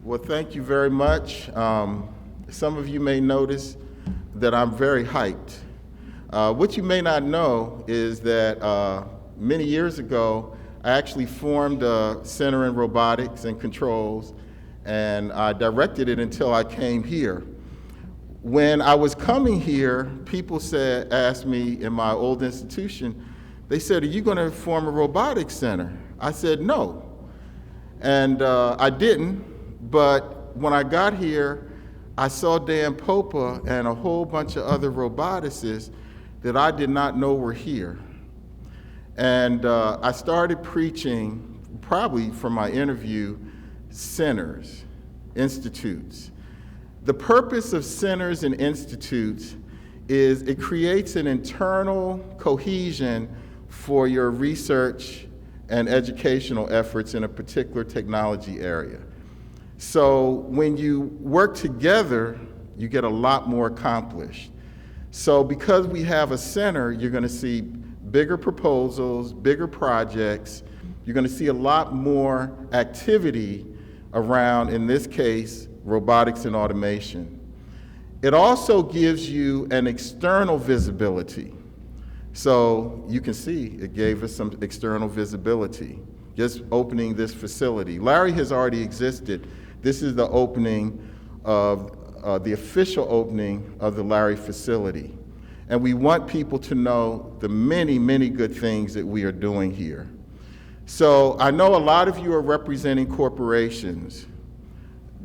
Well, thank you very much. Some of you may notice that I'm very hyped. What you may not know is that many years ago, I actually formed a center in robotics and controls, and I directed it until I came here. When I was coming here, people asked me in my old institution, they said, "Are you going to form a robotics center?" I said, "No." And I didn't, but when I got here, I saw Dan Popa and a whole bunch of other roboticists that I did not know were here. And I started preaching, probably from my interview, centers, institutes. The purpose of centers and institutes is it creates an internal cohesion for your research and educational efforts in a particular technology area. So when you work together, you get a lot more accomplished. So because we have a center, you're going to see bigger proposals, bigger projects. You're going to see a lot more activity around, in this case, robotics and automation. It also gives you an external visibility. So you can see it gave us some external visibility, just opening this facility. LARRI has already existed. This is the opening of, the official opening of the LARRI facility. And we want people to know the many, many good things that we are doing here. So I know a lot of you are representing corporations.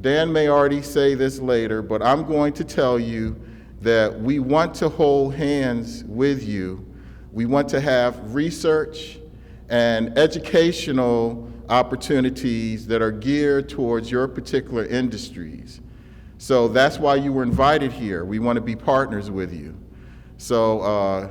Dan may already say this later, but I'm going to tell you that we want to hold hands with you. We want to have research and educational opportunities that are geared towards your particular industries. So that's why you were invited here. We want to be partners with you. So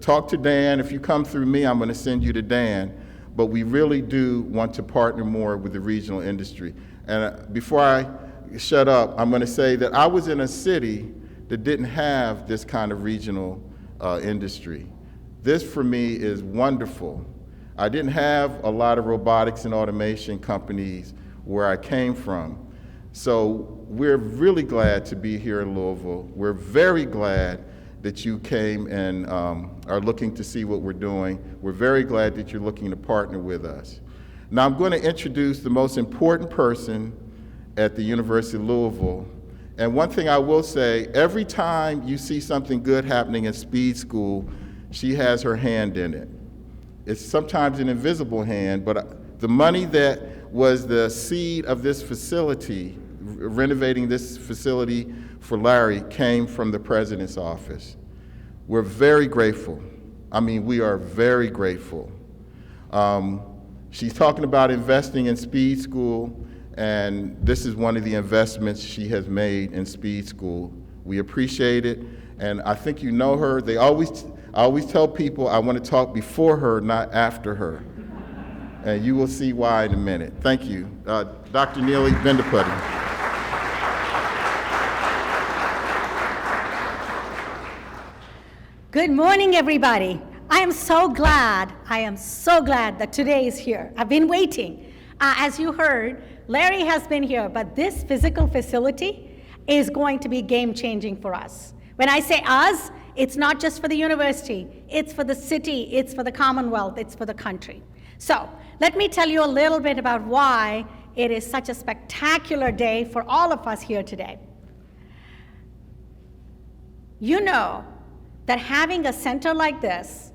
talk to Dan. If you come through me, I'm going to send you to Dan. But we really do want to partner more with the regional industry. And before I shut up, I'm going to say that I was in a city that didn't have this kind of regional industry. This, for me, is wonderful. I didn't have a lot of robotics and automation companies where I came from. So we're really glad to be here in Louisville. We're very glad that you came and are looking to see what we're doing. We're very glad that you're looking to partner with us. Now I'm going to introduce the most important person at the University of Louisville. And one thing I will say, every time you see something good happening in Speed School, she has her hand in it. It's sometimes an invisible hand, but the money that was the seed of this facility, renovating this facility for LARRI, came from the President's office. We're very grateful. I mean, we are very grateful. She's talking about investing in Speed School, and this is one of the investments she has made in Speed School. We appreciate it, and I think you know her. I always tell people I want to talk before her, not after her. And you will see why in a minute. Thank you. Dr. Neely Bendapudi. Good morning, everybody. I am so glad that today is here. I've been waiting. As you heard, LARRI has been here, but this physical facility is going to be game-changing for us. When I say us, it's not just for the university, it's for the city, it's for the Commonwealth, it's for the country. So let me tell you a little bit about why it is such a spectacular day for all of us here today. You know that having a center like this,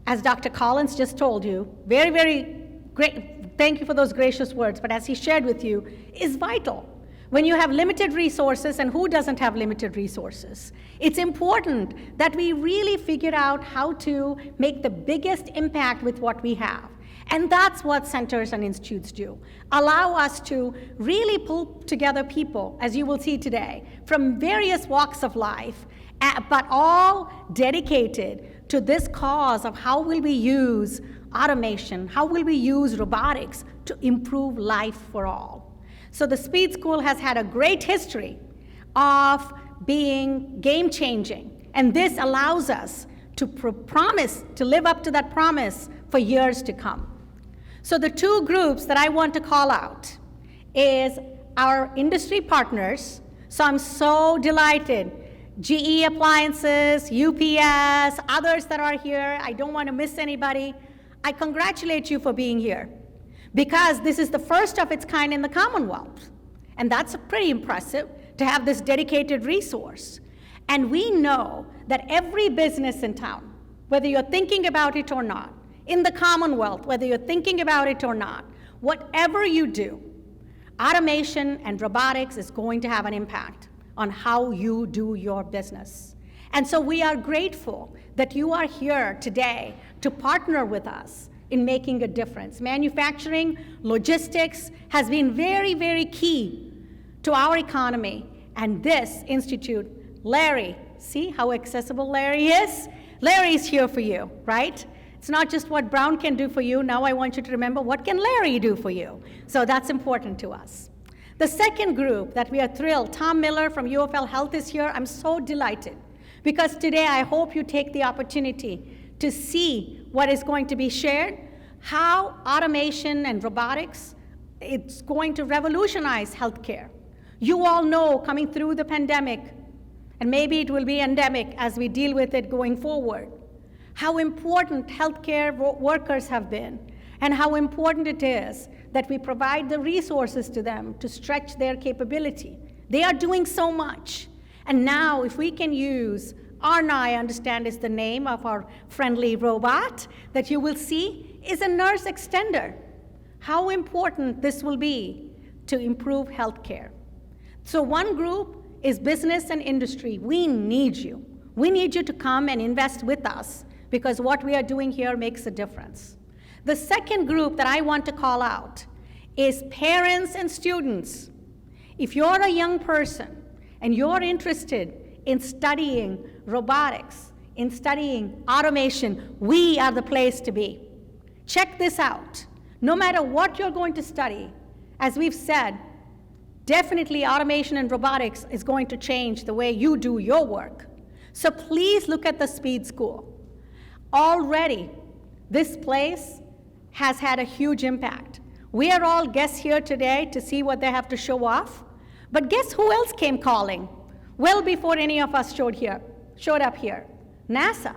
as Dr. Collins just told you, very, very great, thank you for those gracious words, but as he shared with you, is vital. When you have limited resources, and who doesn't have limited resources? It's important that we really figure out how to make the biggest impact with what we have. And that's what centers and institutes do. Allow us to really pull together people, as you will see today, from various walks of life, but all dedicated to this cause of how will we use automation, how will we use robotics to improve life for all. So the Speed School has had a great history of being game-changing, and this allows us to promise to live up to that promise for years to come. So the two groups that I want to call out is our industry partners. So I'm so delighted. GE Appliances, UPS, others that are here. I don't want to miss anybody. I congratulate you for being here because this is the first of its kind in the Commonwealth. And that's pretty impressive to have this dedicated resource. And we know that every business in town, whether you're thinking about it or not, in the Commonwealth, whether you're thinking about it or not, whatever you do, automation and robotics is going to have an impact on how you do your business. And so we are grateful that you are here today to partner with us in making a difference. Manufacturing, logistics has been very, very key to our economy. And this institute, LARRI, see how accessible LARRI is? LARRI is here for you, right? It's not just what Brown can do for you. Now I want you to remember, what can LARRI do for you? So that's important to us. The second group that we are thrilled, Tom Miller from UFL Health is here. I'm so delighted because today I hope you take the opportunity to see what is going to be shared, how automation and robotics, it's going to revolutionize healthcare. You all know coming through the pandemic, and maybe it will be endemic as we deal with it going forward, how important healthcare workers have been, and how important it is that we provide the resources to them to stretch their capability. They are doing so much. And now, if we can use, Arna, I understand is the name of our friendly robot that you will see, is a nurse extender. How important this will be to improve healthcare. So one group is business and industry. We need you. We need you to come and invest with us because what we are doing here makes a difference. The second group that I want to call out is parents and students. If you're a young person and you're interested in studying robotics, in studying automation, we are the place to be. Check this out. No matter what you're going to study, as we've said, definitely automation and robotics is going to change the way you do your work. So please look at the Speed School. Already, this place has had a huge impact. We are all guests here today to see what they have to show off, but guess who else came calling? Well before any of us showed up here, NASA.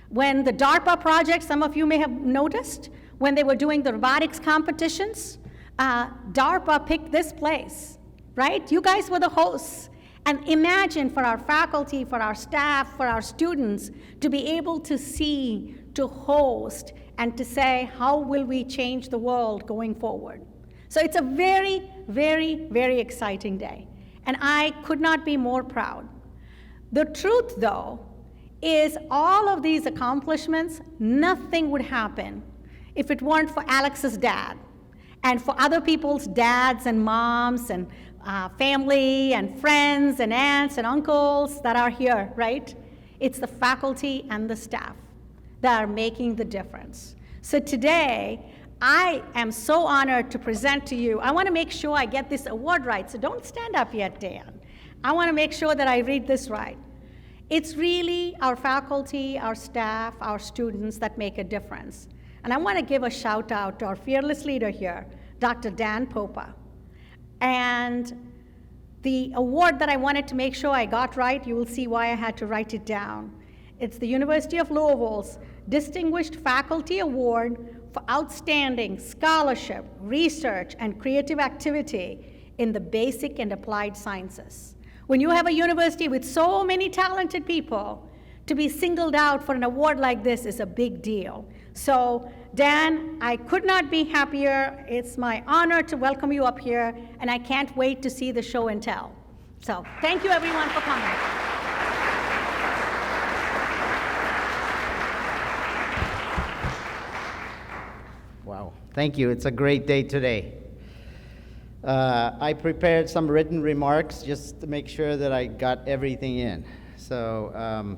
When the DARPA project, some of you may have noticed, when they were doing the robotics competitions, DARPA picked this place, right? You guys were the hosts. And imagine for our faculty, for our staff, for our students to be able to see, to host, and to say, how will we change the world going forward? So it's a very, very, very exciting day. And I could not be more proud. The truth, though, is all of these accomplishments, nothing would happen if it weren't for Alex's dad and for other people's dads and moms and family and friends and aunts and uncles that are here, right? It's the faculty and the staff that are making the difference. So today, I am so honored to present to you. I want to make sure I get this award right, so don't stand up yet, Dan. I want to make sure that I read this right. It's really our faculty, our staff, our students that make a difference. And I want to give a shout out to our fearless leader here, Dr. Dan Popa. And the award that I wanted to make sure I got right, you will see why I had to write it down. It's the University of Louisville's Distinguished Faculty Award for Outstanding Scholarship, Research, and Creative Activity in the Basic and Applied Sciences. When you have a university with so many talented people, to be singled out for an award like this is a big deal. So, Dan, I could not be happier. It's my honor to welcome you up here, and I can't wait to see the show and tell. So, thank you everyone for coming. Wow, thank you. It's a great day today. I prepared some written remarks just to make sure that I got everything in. So,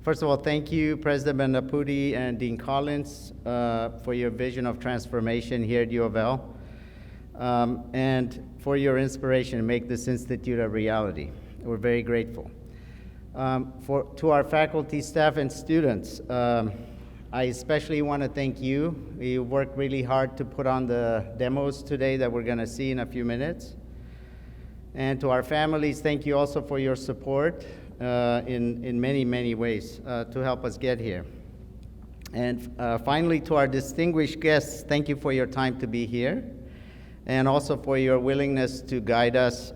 first of all, thank you, President Bendaputi and Dean Collins, for your vision of transformation here at U of L, and for your inspiration to make this institute a reality. We're very grateful. To our faculty, staff, and students, I especially want to thank you. You worked really hard to put on the demos today that we're going to see in a few minutes. And to our families, thank you also for your support in many, many ways to help us get here. And finally, to our distinguished guests, thank you for your time to be here, and also for your willingness to guide us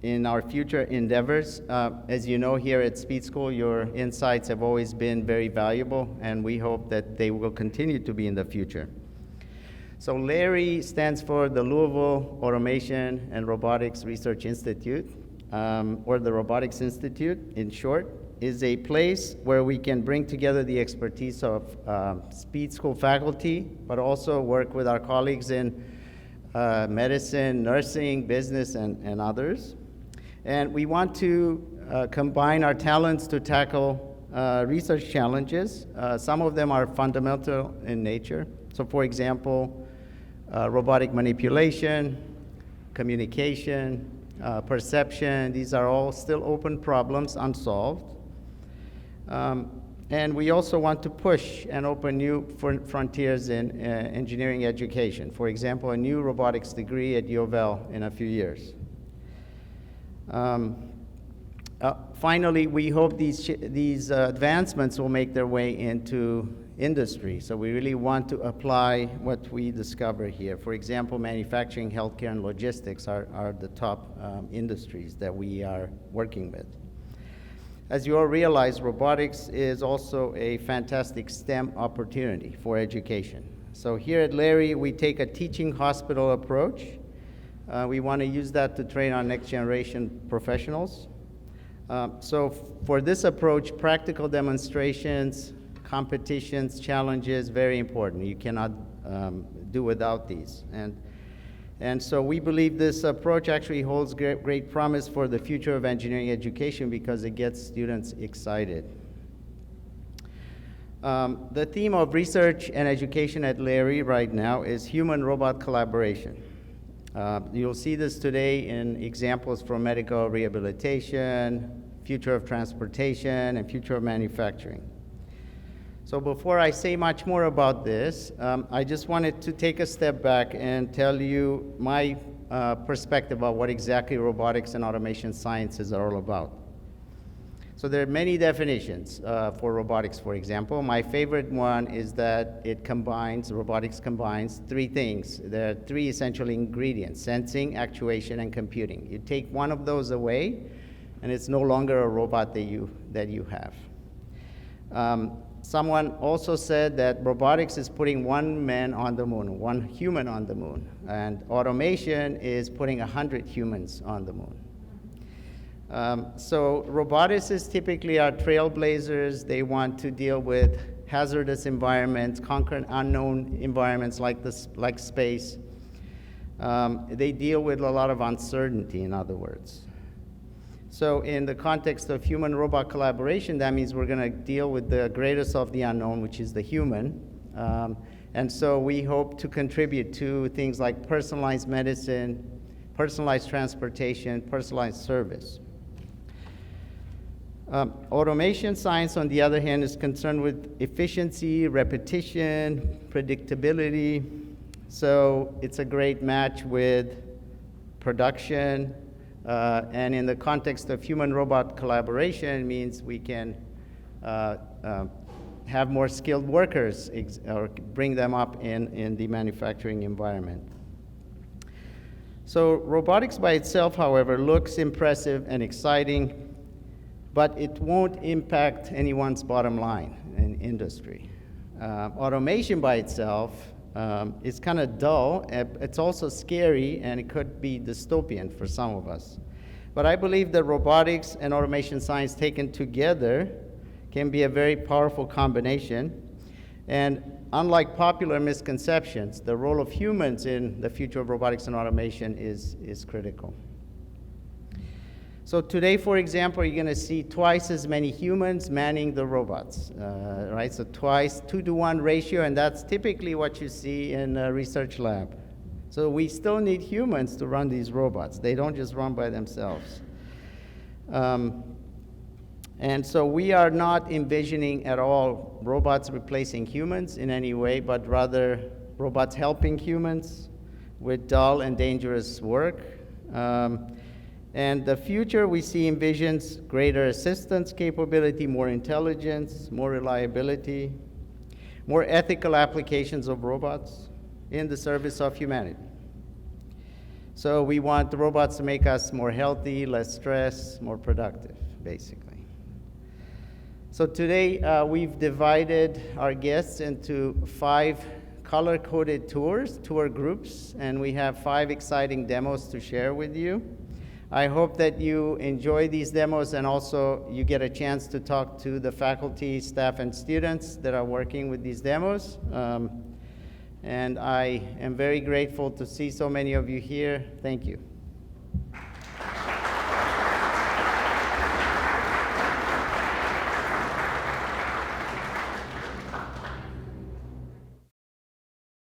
in our future endeavors. As you know, here at Speed School, your insights have always been very valuable, and we hope that they will continue to be in the future. So LARRI stands for the Louisville Automation and Robotics Research Institute, or the Robotics Institute in short, is a place where we can bring together the expertise of Speed School faculty, but also work with our colleagues in medicine, nursing, business, and others. And we want to combine our talents to tackle research challenges. Some of them are fundamental in nature. So for example, robotic manipulation, communication, perception, these are all still open problems, unsolved. And we also want to push and open new frontiers in engineering education. For example, a new robotics degree at U of L in a few years. Finally, we hope these advancements will make their way into industry. So we really want to apply what we discover here. For example, manufacturing, healthcare, and logistics are the top industries that we are working with. As you all realize, robotics is also a fantastic STEM opportunity for education. So here at LARRI, we take a teaching hospital approach. We want to use that to train our next generation professionals. So for this approach, practical demonstrations, competitions, challenges, very important. You cannot do without these. And so we believe this approach actually holds great promise for the future of engineering education because it gets students excited. The theme of research and education at LARRI right now is human-robot collaboration. You'll see this today in examples from medical rehabilitation, future of transportation, and future of manufacturing. So before I say much more about this, I just wanted to take a step back and tell you my perspective of what exactly robotics and automation sciences are all about. So there are many definitions for robotics, for example. My favorite one is that robotics combines three things. There are three essential ingredients: sensing, actuation, and computing. You take one of those away, and it's no longer a robot that you have. Someone also said that robotics is putting one man on the moon, one human on the moon, and automation is putting 100 humans on the moon. So roboticists typically are trailblazers. They want to deal with hazardous environments, conquer unknown environments like space. They deal with a lot of uncertainty, in other words. So in the context of human-robot collaboration, that means we're going to deal with the greatest of the unknown, which is the human. And so we hope to contribute to things like personalized medicine, personalized transportation, personalized service. Automation science, on the other hand, is concerned with efficiency, repetition, predictability. So it's a great match with production. And in the context of human-robot collaboration, it means we can have more skilled workers or bring them up in the manufacturing environment. So robotics by itself, however, looks impressive and exciting, but it won't impact anyone's bottom line in industry. Automation by itself is kind of dull. It's also scary, and it could be dystopian for some of us. But I believe that robotics and automation science taken together can be a very powerful combination. And unlike popular misconceptions, the role of humans in the future of robotics and automation is critical. So today, for example, you're going to see twice as many humans manning the robots, right? So 2-to-1 ratio, and that's typically what you see in a research lab. So we still need humans to run these robots. They don't just run by themselves. And so we are not envisioning at all robots replacing humans in any way, but rather robots helping humans with dull and dangerous work. And the future we see envisions greater assistance capability, more intelligence, more reliability, more ethical applications of robots in the service of humanity. So we want the robots to make us more healthy, less stressed, more productive, basically. So today we've divided our guests into 5 color-coded tour groups, and we have 5 exciting demos to share with you. I hope that you enjoy these demos and also you get a chance to talk to the faculty, staff, and students that are working with these demos. And I am very grateful to see so many of you here. Thank you.